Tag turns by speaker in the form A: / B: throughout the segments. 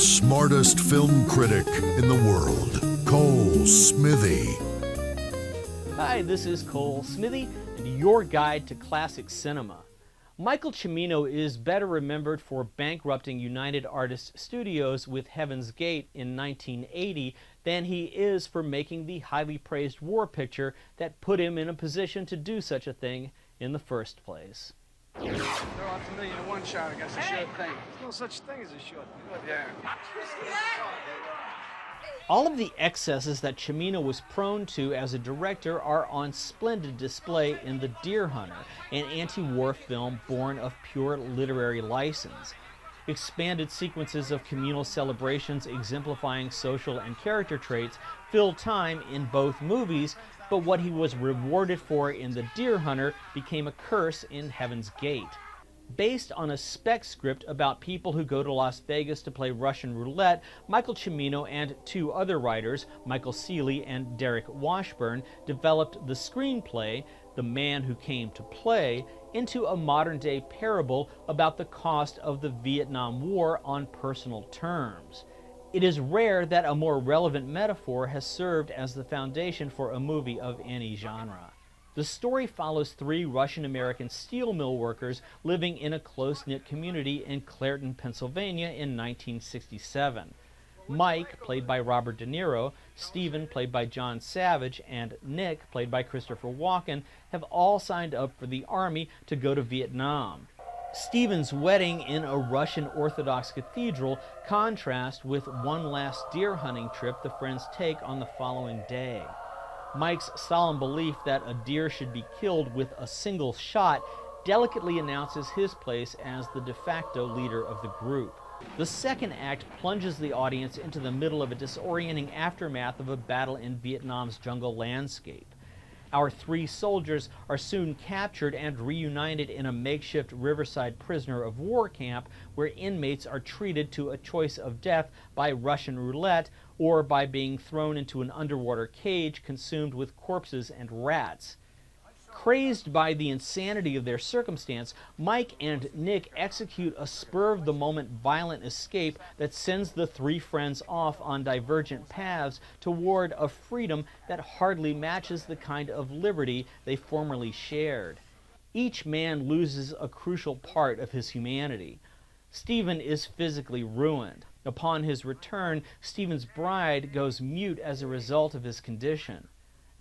A: smartest film critic in the world, Cole Smithy.
B: Hi, this is Cole Smithy, and your guide to classic cinema. Michael Cimino is better remembered for bankrupting United Artists Studios with Heaven's Gate in 1980 than he is for making the highly praised war picture that put him in a position to do such a thing in the first place.
C: Throw out the million-to-one shot against a sure thing. There's no such thing as a sure thing. Yeah.
B: All of the excesses that Cimino was prone to as a director are on splendid display in The Deer Hunter, an anti-war film born of pure literary license. Expanded sequences of communal celebrations exemplifying social and character traits fill time in both movies, but what he was rewarded for in The Deer Hunter became a curse in Heaven's Gate. Based on a spec script about people who go to Las Vegas to play Russian roulette, Michael Cimino and two other writers, Michael Seeley and Derek Washburn, developed the screenplay, The Man Who Came to Play, into a modern-day parable about the cost of the Vietnam War on personal terms. It is rare that a more relevant metaphor has served as the foundation for a movie of any genre. The story follows three Russian-American steel mill workers living in a close-knit community in Clairton, Pennsylvania in 1967. Mike, played by Robert De Niro, Stephen, played by John Savage, and Nick, played by Christopher Walken, have all signed up for the Army to go to Vietnam. Stephen's wedding in a Russian Orthodox cathedral contrasts with one last deer hunting trip the friends take on the following day. Mike's solemn belief that a deer should be killed with a single shot delicately announces his place as the de facto leader of the group. The second act plunges the audience into the middle of a disorienting aftermath of a battle in Vietnam's jungle landscape. Our three soldiers are soon captured and reunited in a makeshift riverside prisoner of war camp where inmates are treated to a choice of death by Russian roulette or by being thrown into an underwater cage consumed with corpses and rats. Crazed by the insanity of their circumstance, Mike and Nick execute a spur-of-the-moment violent escape that sends the three friends off on divergent paths toward a freedom that hardly matches the kind of liberty they formerly shared. Each man loses a crucial part of his humanity. Stephen is physically ruined. Upon his return, Stephen's bride goes mute as a result of his condition.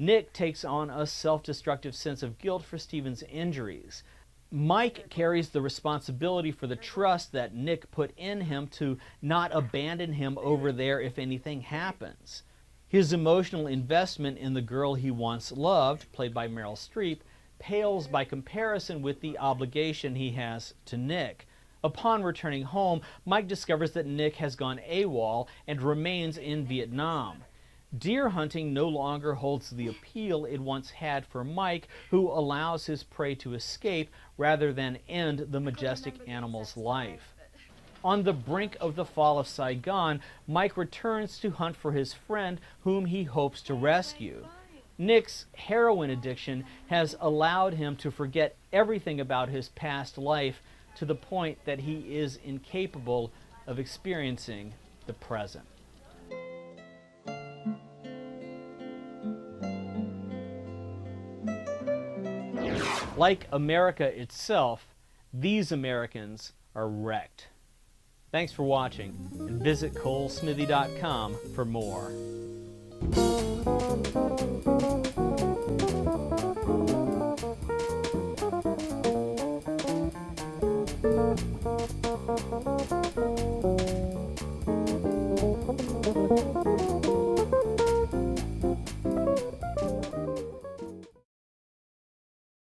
B: Nick takes on a self-destructive sense of guilt for Stephen's injuries. Mike carries the responsibility for the trust that Nick put in him to not abandon him over there if anything happens. His emotional investment in the girl he once loved, played by Meryl Streep, pales by comparison with the obligation he has to Nick. Upon returning home, Mike discovers that Nick has gone AWOL and remains in Vietnam. Deer hunting no longer holds the appeal it once had for Mike, who allows his prey to escape rather than end the majestic animal's life. On the brink of the fall of Saigon, Mike returns to hunt for his friend, whom he hopes to rescue. Nick's heroin addiction has allowed him to forget everything about his past life to the point that he is incapable of experiencing the present. Like America itself, these Americans are wrecked. Thanks for watching, and visit ColeSmithy.com for more.